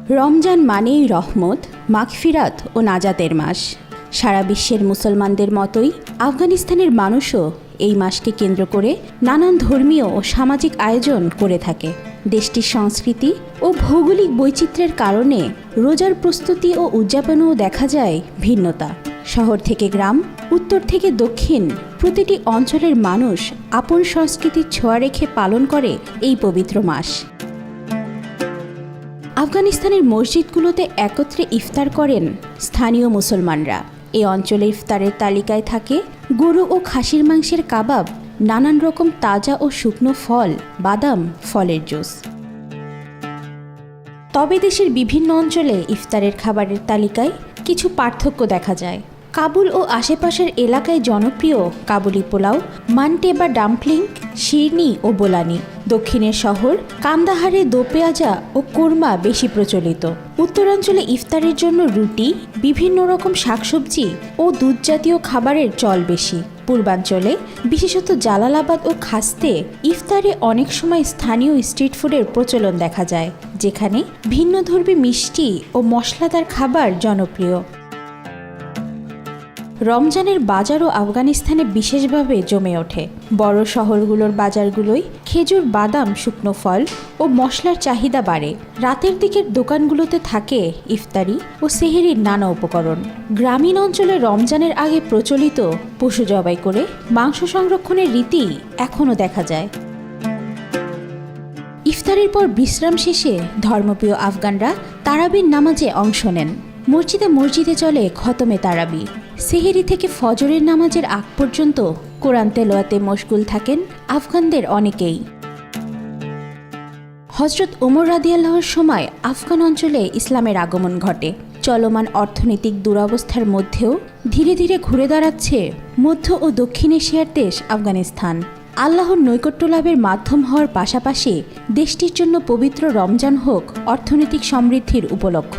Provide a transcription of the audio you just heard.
রমজান মানেই রহমত, মাগফিরাত ও নাজাতের মাস। সারা বিশ্বের মুসলমানদের মতোই আফগানিস্তানের মানুষও এই মাসকে কেন্দ্র করে নানান ধর্মীয় ও সামাজিক আয়োজন করে থাকে। দেশটির সংস্কৃতি ও ভৌগোলিক বৈচিত্র্যের কারণে রোজার প্রস্তুতি ও উদযাপনেও দেখা যায় ভিন্নতা। শহর থেকে গ্রাম, উত্তর থেকে দক্ষিণ, প্রতিটি অঞ্চলের মানুষ আপন সংস্কৃতির ছোঁয়া রেখে পালন করে এই পবিত্র মাস। আফগানিস্তানের মসজিদগুলোতে একত্রে ইফতার করেন স্থানীয় মুসলমানরা। এই অঞ্চলে ইফতারের তালিকায় থাকে গরু ও খাসির মাংসের কাবাব, নানান রকম তাজা ও শুকনো ফল, বাদাম, ফলের জুস। তবে দেশের বিভিন্ন অঞ্চলে ইফতারের খাবারের তালিকায় কিছু পার্থক্য দেখা যায়। কাবুল ও আশেপাশের এলাকায় জনপ্রিয় কাবুলি পোলাও, মান্টে বা ডাম্পলিং, শিরনি ও বোলানি। দক্ষিণের শহর কান্দাহারে দোপেয়াজা ও কোরমা বেশি প্রচলিত। উত্তরাঞ্চলে ইফতারের জন্য রুটি, বিভিন্ন রকম শাকসবজি ও দুধ জাতীয় খাবারের চল বেশি। পূর্বাঞ্চলে বিশেষত জালালাবাদ ও খাস্তে ইফতারে অনেক সময় স্থানীয় স্ট্রিট ফুডের প্রচলন দেখা যায়, যেখানে ভিন্নধর্মী মিষ্টি ও মশলাদার খাবার জনপ্রিয়। রমজানের বাজারও আফগানিস্তানে বিশেষভাবে জমে ওঠে। বড় শহরগুলোর বাজারগুলোয় খেজুর, বাদাম, শুকনো ফল ও মশলার চাহিদা বাড়ে। রাতের দিকের দোকানগুলোতে থাকে ইফতারি ও সেহরির নানা উপকরণ। গ্রামীণ অঞ্চলে রমজানের আগে প্রচলিত পশু জবাই করে মাংস সংরক্ষণের রীতি এখনও দেখা যায়। ইফতারের পর বিশ্রাম শেষে ধর্মপ্রিয় আফগানরা তারাবির নামাজে অংশ নেন। মসজিদে মসজিদে চলে খতমে তারাবি। সেহেরি থেকে ফজরের নামাজের আগ পর্যন্ত কোরআন তেলাওয়াতে মশগুল থাকেন আফগানদের অনেকেই। হযরত ওমর রাদিয়াল্লাহুর সময় আফগান অঞ্চলে ইসলামের আগমন ঘটে। চলমান অর্থনৈতিক দুরবস্থার মধ্যেও ধীরে ধীরে ঘুরে দাঁড়াচ্ছে মধ্য ও দক্ষিণ এশিয়ার দেশ আফগানিস্তান। আল্লাহর নৈকট্য লাভের মাধ্যম হওয়ার পাশাপাশি দেশটির জন্য পবিত্র রমজান হোক অর্থনৈতিক সমৃদ্ধির উপলক্ষ।